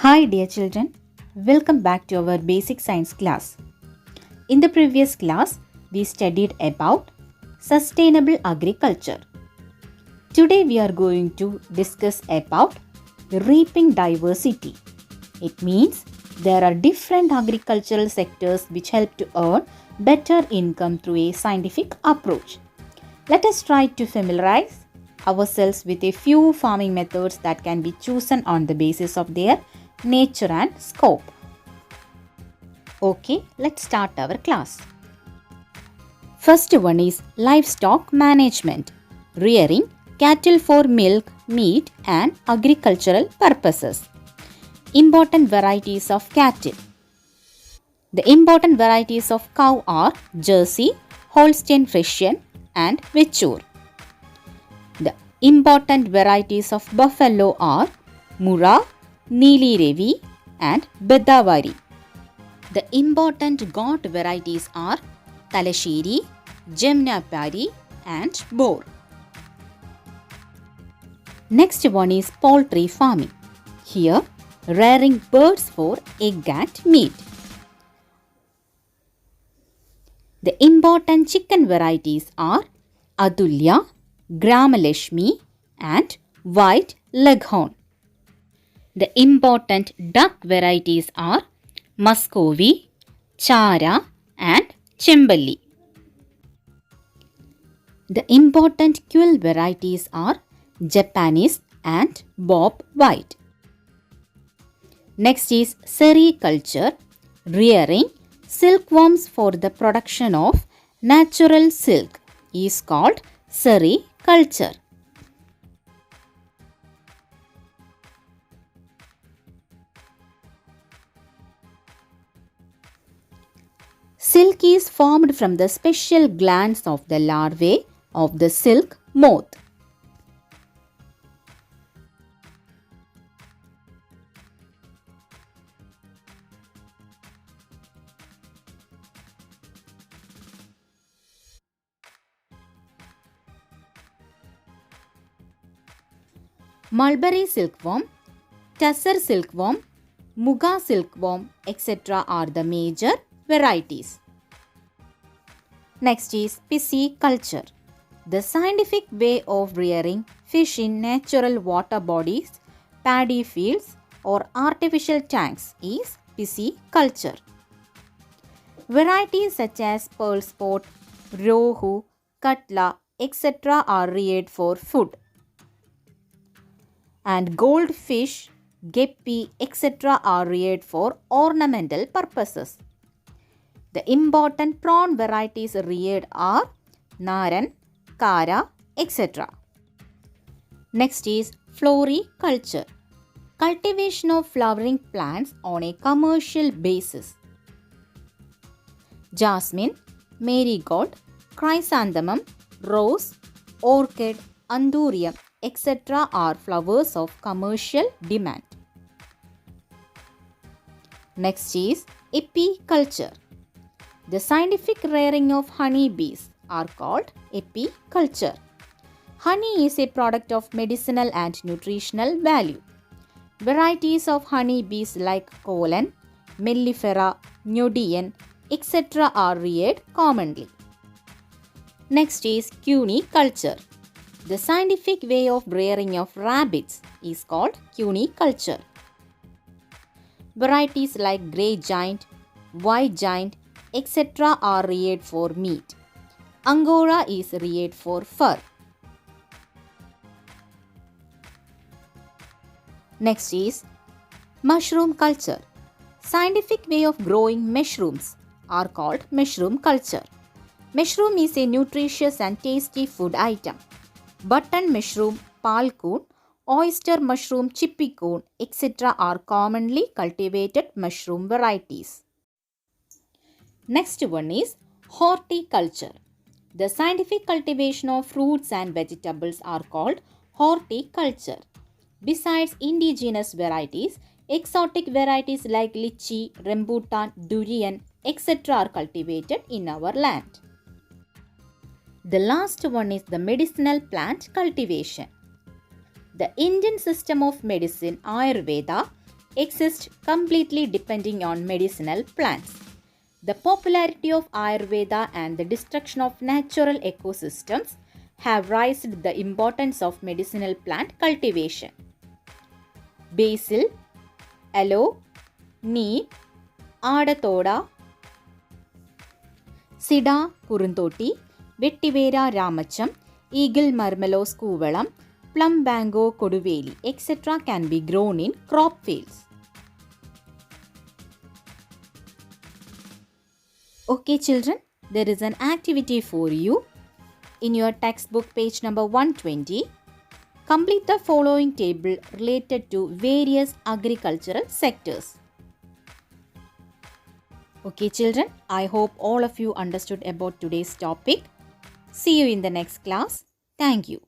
Hi dear children, welcome back to our basic science class. In the previous class, we studied about sustainable agriculture. Today we are going to discuss about reaping diversity. It means there are different agricultural sectors which help to earn better income through a scientific approach. Let us try to familiarize ourselves with a few farming methods that can be chosen on the basis of their nature and scope. Okay, let's start our class. First one is livestock management, rearing cattle for milk, meat and agricultural purposes. Important varieties of cattle. The important varieties of cow are Jersey, Holstein Friesian and Vechur. The important varieties of buffalo are Murrah, Neeli Ravi and Bedavari. The important goat varieties are Talashiri, Jemnapari and Boar. Next one is poultry farming. Here, rearing birds for egg and meat. The important chicken varieties are Adulya, Gramalashmi and White Leghorn. The important duck varieties are Muscovy, Chara and Chembali. The important quail varieties are Japanese and Bob White. Next is sericulture, rearing silkworms for the production of natural silk is called sericulture. Silk is formed from the special glands of the larvae of the silk moth. Mulberry silkworm, Tussar silkworm, Muga silkworm, etc. are the major varieties. Next is pisciculture, the scientific way of rearing fish in natural water bodies, paddy fields or artificial tanks is pisciculture. Varieties such as pearl spot, rohu, katla, etc. are reared for food. And goldfish, guppy, etc. are reared for ornamental purposes. The important prawn varieties reared are Naran, Kara, etc. Next is floriculture, cultivation of flowering plants on a commercial basis. Jasmine, marigold, chrysanthemum, rose, orchid, anthurium, etc. are flowers of commercial demand. Next is apiculture. The scientific rearing of honey bees are called apiculture. Honey is a product of medicinal and nutritional value. Varieties of honey bees like Colon, Mellifera, Nudian, etc. are reared commonly. Next is cuniculture. The scientific way of rearing of rabbits is called cuniculture. Varieties like grey giant, white giant, etc. are reared for meat. Angora is reared for fur. Next is mushroom culture. Scientific way of growing mushrooms are called mushroom culture. Mushroom is a nutritious and tasty food item. Button mushroom, palcoon, oyster mushroom, chippicoon, etc. are commonly cultivated mushroom varieties. Next one is horticulture. The scientific cultivation of fruits and vegetables are called horticulture. Besides indigenous varieties, exotic varieties like lychee, rambutan, durian, etc. are cultivated in our land. The last one is the medicinal plant cultivation. The Indian system of medicine, Ayurveda, exist completely depending on medicinal plants. The popularity of Ayurveda and the destruction of natural ecosystems have raised the importance of medicinal plant cultivation. Basil, aloe, neem, ആടത്തോട, സിഡ കുറുന്തോട്ടി, വെട്ടിവേര രാമച്ചം, eagle marmelos കൂവളം, plum bango കൊടുവേലി, etc. can be grown in crop fields. Okay children, there is an activity for you. In your textbook page number 120, complete the following table related to various agricultural sectors. Okay children, I hope all of you understood about today's topic. See you in the next class. Thank you.